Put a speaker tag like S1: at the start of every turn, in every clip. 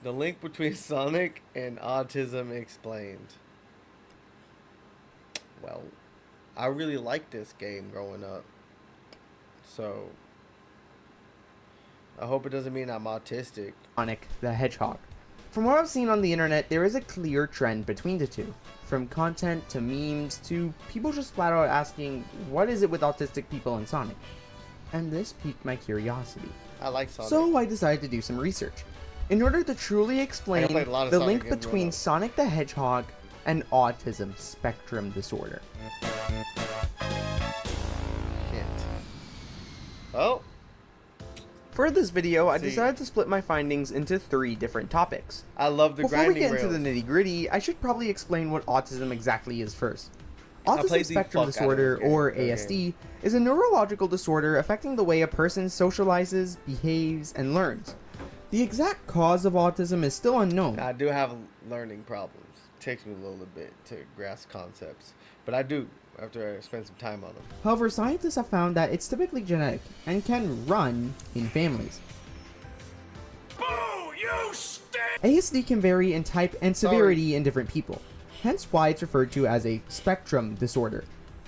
S1: The link between Sonic and Autism Explained. Well, I really liked this game growing up. So, I hope it doesn't mean I'm autistic.
S2: Sonic the Hedgehog. From what I've seen on the internet, there is a clear trend between the two. From content to memes to people just flat out asking, what is it with autistic people and Sonic? And this piqued my curiosity.
S1: I like Sonic.
S2: So I decided to do some research. In order to truly explain the link between Sonic the Hedgehog and autism spectrum disorder.
S1: Shit. Oh.
S2: For this video, I decided to split my findings into 3 different topics.
S1: I love the grinding
S2: Before we get into
S1: rails.
S2: the nitty-gritty, I should probably explain what autism exactly is first. Autism spectrum disorder, or ASD, is a neurological disorder affecting the way a person socializes, behaves, and learns. The exact cause of autism is still unknown.
S1: I do have learning problems. It takes me a little bit to grasp concepts, but I do after I spend some time on them.
S2: However, scientists have found that it's typically genetic and can run in families.
S3: Boo! You stink!
S2: ASD can vary in type and severity in different people, hence why it's referred to as a spectrum disorder.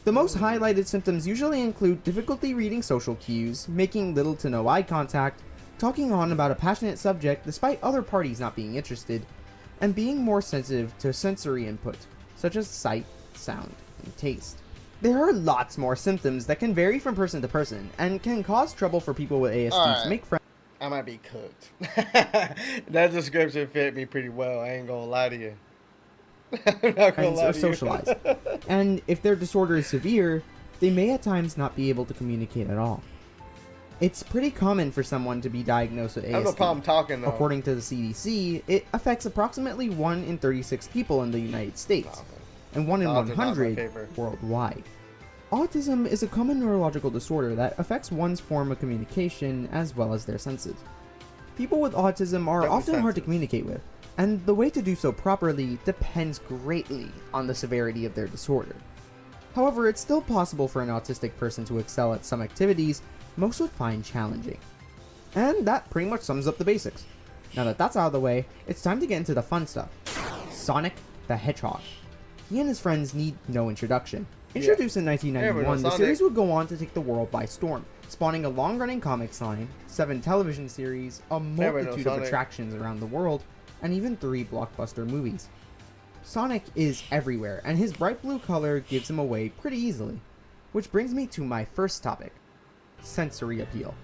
S2: The most highlighted symptoms usually include difficulty reading social cues, making little to no eye contact, talking on about a passionate subject despite other parties not being interested, and being more sensitive to sensory input, such as sight, sound, and taste. There are lots more symptoms that can vary from person to person, and can cause trouble for people with ASD to make friends.
S1: I might be cooked. That description fit me pretty well, I ain't gonna lie to you. I'm not gonna lie
S2: Or
S1: to
S2: socialize.
S1: you.
S2: And if their disorder is severe, they may at times not be able to communicate at all. It's pretty common for someone to be diagnosed with ASD.
S1: I have no problem talking though.
S2: According to the CDC, it affects approximately 1 in 36 people in the United States, and 1 in 100 worldwide. Autism is a common neurological disorder that affects one's form of communication as well as their senses. People with autism are often hard to communicate with, and the way to do so properly depends greatly on the severity of their disorder. However, it's still possible for an autistic person to excel at some activities most would find challenging. And that pretty much sums up the basics. Now that that's out of the way, it's time to get into the fun stuff. Sonic the Hedgehog. He and his friends need no introduction. Introduced in 1991, the series would go on to take the world by storm, spawning a long-running comics line, 7 television series, a multitude of attractions around the world, and even 3 blockbuster movies. Sonic is everywhere, and his bright blue color gives him away pretty easily. Which brings me to my first topic. Sensory appeal.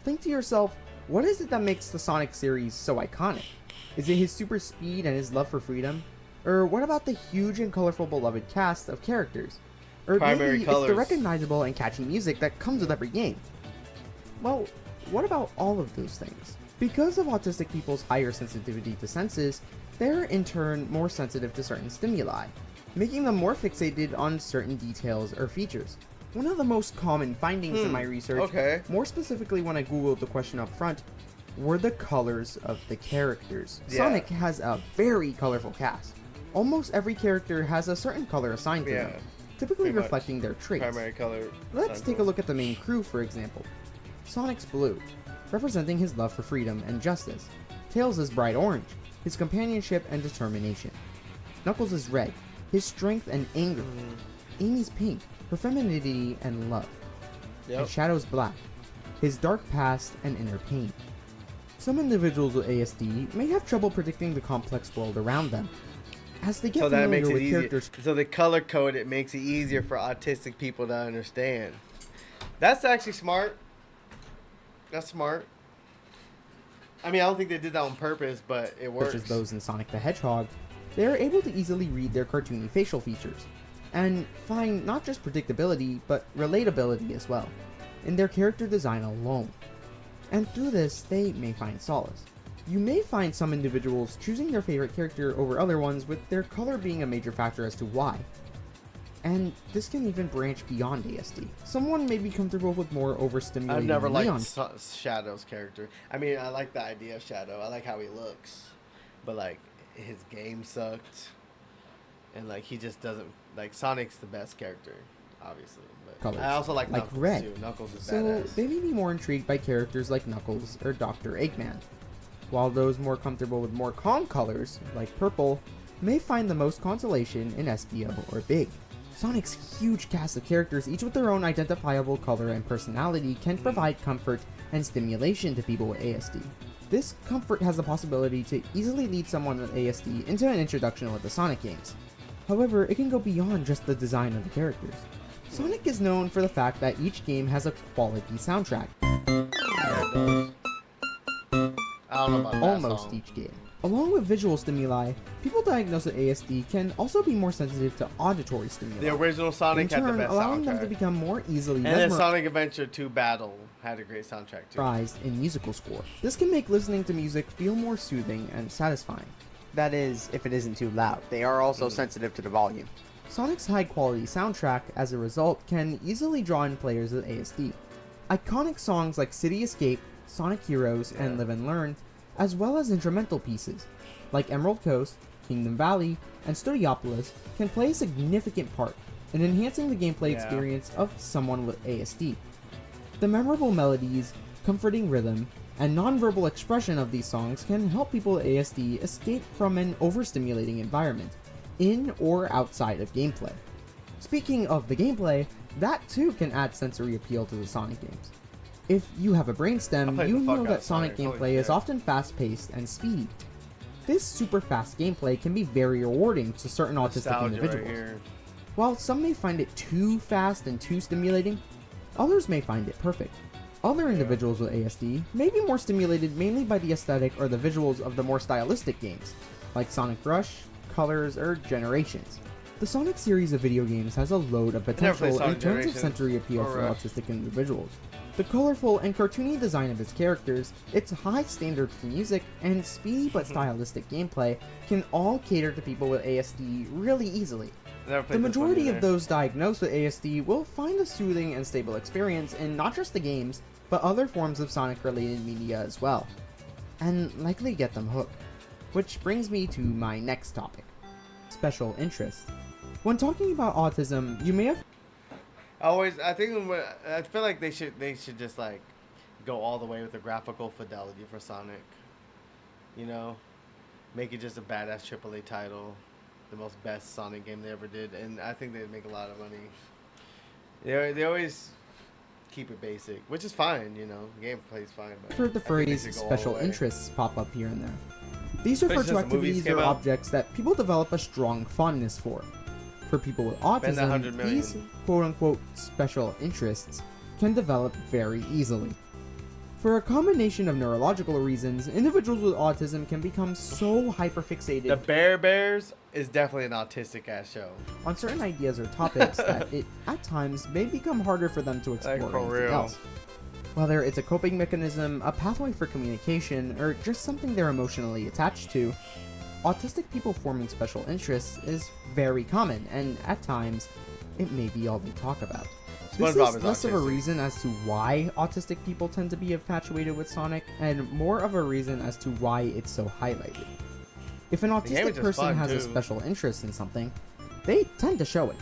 S2: Think to yourself, what is it that makes the Sonic series so iconic? Is it his super speed and his love for freedom? Or what about the huge and colorful beloved cast of characters? Or maybe it's the recognizable and catchy music that comes with every game? Well, what about all of those things? Because of autistic people's higher sensitivity to senses, they're in turn more sensitive to certain stimuli, making them more fixated on certain details or features. One of the most common findings in my research, more specifically when I googled the question up front, were the colors of the characters. Sonic has a very colorful cast. Almost every character has a certain color assigned to them, typically reflecting their traits.
S1: Primary color.
S2: Let's take a look at the main crew, for example. Sonic's blue, representing his love for freedom and justice. Tails is bright orange, his companionship and determination. Knuckles is red, his strength and anger. Amy's pink, her femininity and love. And Shadow's black, his dark past and inner pain. Some individuals with ASD may have trouble predicting the complex world around them, as they get familiar with characters.
S1: So the color code, it makes it easier for autistic people to understand. That's actually smart. That's smart. I mean, I don't think they did that on purpose, but it works.
S2: Such as those in Sonic the Hedgehog, they are able to easily read their cartoony facial features, and find not just predictability, but relatability as well, in their character design alone. And through this, they may find solace. You may find some individuals choosing their favorite character over other ones, with their color being a major factor as to why. And this can even branch beyond ASD. Someone may be comfortable with more overstimulating.
S1: I've never liked Shadow's character. I mean, I like the idea of Shadow. I like how he looks. But, like, his game sucked. And, like, he just doesn't... Like, Sonic's the best character, obviously. But
S2: colors,
S1: I also like Knuckles,
S2: red.
S1: too. Knuckles is
S2: so
S1: badass.
S2: they may be more intrigued by characters like Knuckles or Dr. Eggman. while those more comfortable with more calm colors, like purple, may find the most consolation in SBO or Big. Sonic's huge cast of characters, each with their own identifiable color and personality, can provide comfort and stimulation to people with ASD. This comfort has the possibility to easily lead someone with ASD into an introduction with the Sonic games. However, it can go beyond just the design of the characters. Sonic is known for the fact that each game has a quality soundtrack.
S1: I don't know about that
S2: Almost
S1: song.
S2: each game. Along with visual stimuli, people diagnosed with ASD can also be more sensitive to auditory stimuli.
S1: The original Sonic
S2: in turn,
S1: had the best
S2: allowing
S1: soundtrack.
S2: them to become more easily
S1: And then
S2: mesmerized
S1: Sonic Adventure 2 Battle had a great soundtrack too.
S2: in musical score. This can make listening to music feel more soothing and satisfying.
S4: That is, if it isn't too loud. They are also sensitive to the volume.
S2: Sonic's high-quality soundtrack, as a result, can easily draw in players with ASD. Iconic songs like City Escape, Sonic Heroes, and Live and Learn, as well as instrumental pieces like Emerald Coast, Kingdom Valley, and Studiopolis, can play a significant part in enhancing the gameplay experience of someone with ASD. The memorable melodies, comforting rhythm, and non-verbal expression of these songs can help people with ASD escape from an overstimulating environment, in or outside of gameplay. Speaking of the gameplay, that too can add sensory appeal to the Sonic games. If you have a brainstem,
S1: played
S2: you
S1: the fuck
S2: know
S1: out
S2: that
S1: of
S2: Sonic
S1: Sonic, holy
S2: gameplay is
S1: shit.
S2: often fast-paced and speedy. This super fast gameplay can be very rewarding to certain autistic
S1: Nostalgia
S2: individuals.
S1: right here.
S2: While some may find it too fast and too stimulating, others may find it perfect. Other individuals with ASD may be more stimulated mainly by the aesthetic or the visuals of the more stylistic games, like Sonic Rush, Colors, or Generations. The Sonic series of video games has a load of
S1: played
S2: potential in
S1: Sonic
S2: terms of
S1: Generations
S2: sensory appeal
S1: or
S2: for
S1: Rush.
S2: autistic individuals. The colorful and cartoony design of its characters, its high standard for music, and speedy but stylistic gameplay can all cater to people with ASD really easily.
S1: Never
S2: The
S1: played this one
S2: majority
S1: either.
S2: of those diagnosed with ASD will find a soothing and stable experience in not just the games, but other forms of Sonic-related media as well, and likely get them hooked. Which brings me to my next topic, special interests. When talking about autism, you may have
S1: I feel like they should just like go all the way with the graphical fidelity for Sonic. You know, make it just a badass AAA title, the most best Sonic game they ever did, and I think they'd make a lot of money. They always keep it basic, which is fine. You know, gameplay's fine. But
S2: heard the
S1: I think
S2: phrase
S1: they should go all
S2: special
S1: the way.
S2: interests pop up here and there. These refer
S1: Especially
S2: to
S1: since the movies
S2: activities or
S1: came out.
S2: objects that people develop a strong fondness for. For people with
S1: Spend
S2: autism,
S1: 100 million.
S2: these quote-unquote special interests can develop very easily. For a combination of neurological reasons, individuals with autism can become so hyperfixated
S1: The Bear Bears is definitely an autistic ass show.
S2: on certain ideas or topics that it at times may become harder for them to explore
S1: Like, for
S2: anything
S1: real.
S2: else. Whether it's a coping mechanism, a pathway for communication, or just something they're emotionally attached to, autistic people forming special interests is very common, and at times, it may be all they talk about. This
S1: SpongeBob
S2: is
S1: is
S2: less of a
S1: autistic.
S2: reason as to why autistic people tend to be infatuated with Sonic, and more of a reason as to why it's so highlighted. If an
S1: game
S2: autistic
S1: is just
S2: person
S1: fun,
S2: has a
S1: too.
S2: special interest in something, they tend to show it.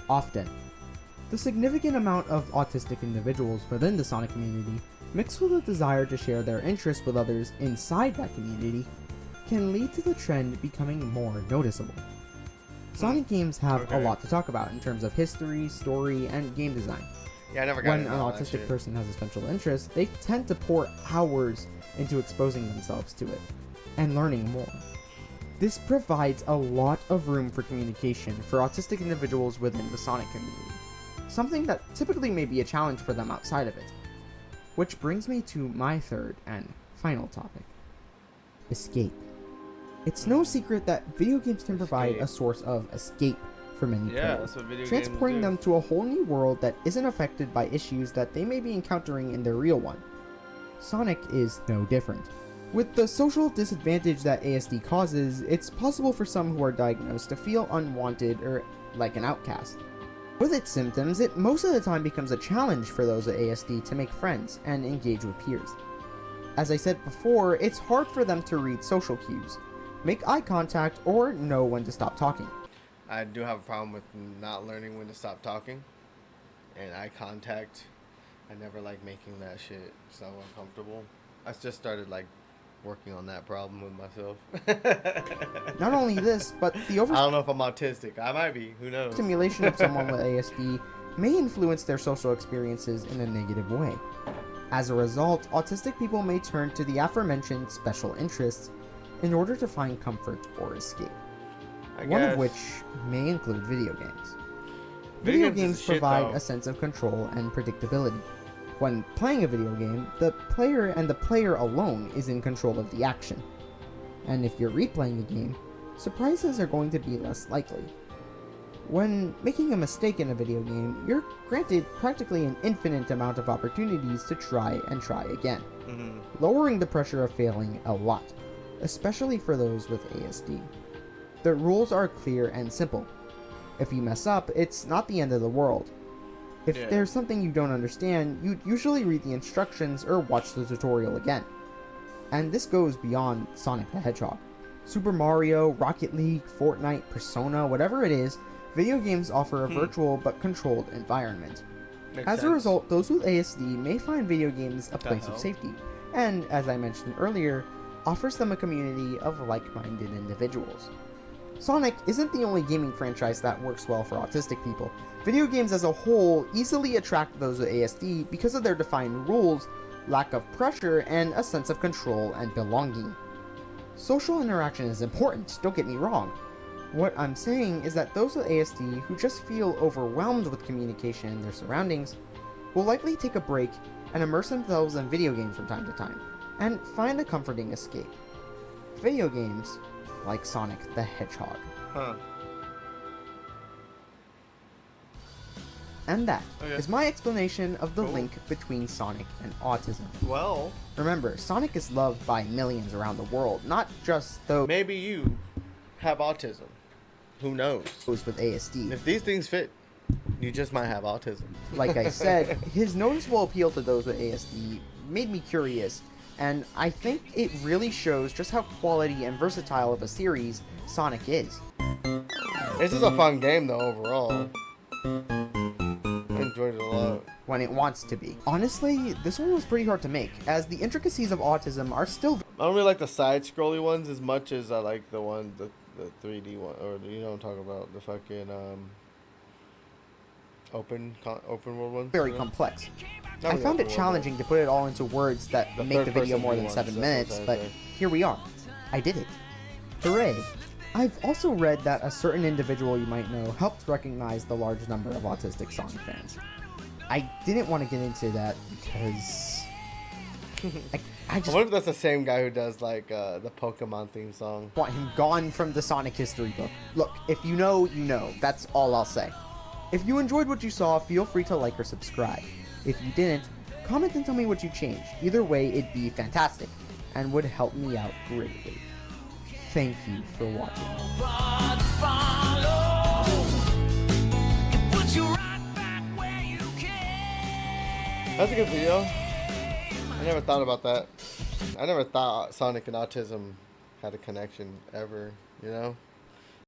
S2: Often. The significant amount of autistic individuals within the Sonic community, mixed with a desire to share their interests with others inside that community, can lead to the trend becoming more noticeable. Sonic games have a
S1: Okay.
S2: lot to talk about in terms of history, story, and game design.
S1: Yeah, I never got
S2: When
S1: into
S2: an
S1: all that
S2: autistic
S1: shit.
S2: person has a special interest, they tend to pour hours into exposing themselves to it and learning more. This provides a lot of room for communication for autistic individuals within the Sonic community, something that typically may be a challenge for them outside of it. Which brings me to my third and final topic, escape. It's no secret that video games can provide
S1: Escape.
S2: a source of escape for many
S1: Yeah,
S2: players,
S1: that's what video
S2: transporting
S1: games do.
S2: them to a whole new world that isn't affected by issues that they may be encountering in their real one. Sonic is no different. With the social disadvantage that ASD causes, it's possible for some who are diagnosed to feel unwanted or like an outcast. With its symptoms, it most of the time becomes a challenge for those with ASD to make friends and engage with peers. As I said before, it's hard for them to read social cues, make eye contact, or know when to stop talking.
S1: I do have a problem with not learning when to stop talking, and eye contact. I never like making that shit so uncomfortable. I just started like working on that problem with myself.
S2: Not only this, but the
S1: I don't know if I'm autistic. I might be. Who knows?
S2: overstimulation of someone with ASD may influence their social experiences in a negative way. As a result, autistic people may turn to the aforementioned special interests in order to find comfort or escape. One of which may include video games. Video games provide a sense of control and predictability. When playing a video game, the player and the player alone is in control of the action. And if you're replaying the game, surprises are going to be less likely. When making a mistake in a video game, you're granted practically an infinite amount of opportunities to try and try again, lowering the pressure of failing a lot, especially for those with ASD. The rules are clear and simple. If you mess up, it's not the end of the world. If there's something you don't understand, you'd usually read the instructions or watch the tutorial again. And this goes beyond Sonic the Hedgehog. Super Mario, Rocket League, Fortnite, Persona, whatever it is, video games offer a virtual but controlled environment. As a result, those with ASD may find video games a place of safety, and, as I mentioned earlier, offers them a community of like-minded individuals. Sonic isn't the only gaming franchise that works well for autistic people. Video games as a whole easily attract those with ASD because of their defined rules, lack of pressure, and a sense of control and belonging. Social interaction is important, don't get me wrong. What I'm saying is that those with ASD who just feel overwhelmed with communication in their surroundings will likely take a break and immerse themselves in video games from time to time, and find a comforting escape. Video games like Sonic the Hedgehog. And that is my explanation of the link between Sonic and autism.
S1: Well,
S2: remember, Sonic is loved by millions around the world, not just those
S1: maybe you have autism. Who knows?
S2: With ASD.
S1: If these things fit, you just might have autism.
S2: Like I said, his noticeable appeal to those with ASD made me curious, and I think it really shows just how quality and versatile of a series Sonic is.
S1: This is a fun game though overall. I enjoyed it a lot.
S2: When it wants to be. Honestly, this one was pretty hard to make, as the intricacies of autism are still...
S1: I don't really like the side-scrolly ones as much as I like the 3D one, or you know what I'm talking about, the fucking open world ones.
S2: Very complex. I found it challenging to put it all into words that make the video more than 7 minutes, but here we are. I did it. Hooray. I've also read that a certain individual you might know helped recognize the large number of autistic Sonic fans. I didn't want to get into that because I just
S1: wonder if that's the same guy who does like the Pokemon theme song.
S2: Want him gone from the Sonic history book. Look, if you know, you know. That's all I'll say. If you enjoyed what you saw, feel free to like or subscribe. If you didn't, comment and tell me what you changed. Either way, it'd be fantastic and would help me out greatly. Thank you for watching.
S1: That's a good video. I never thought about that. I never thought Sonic and autism had a connection ever, you know?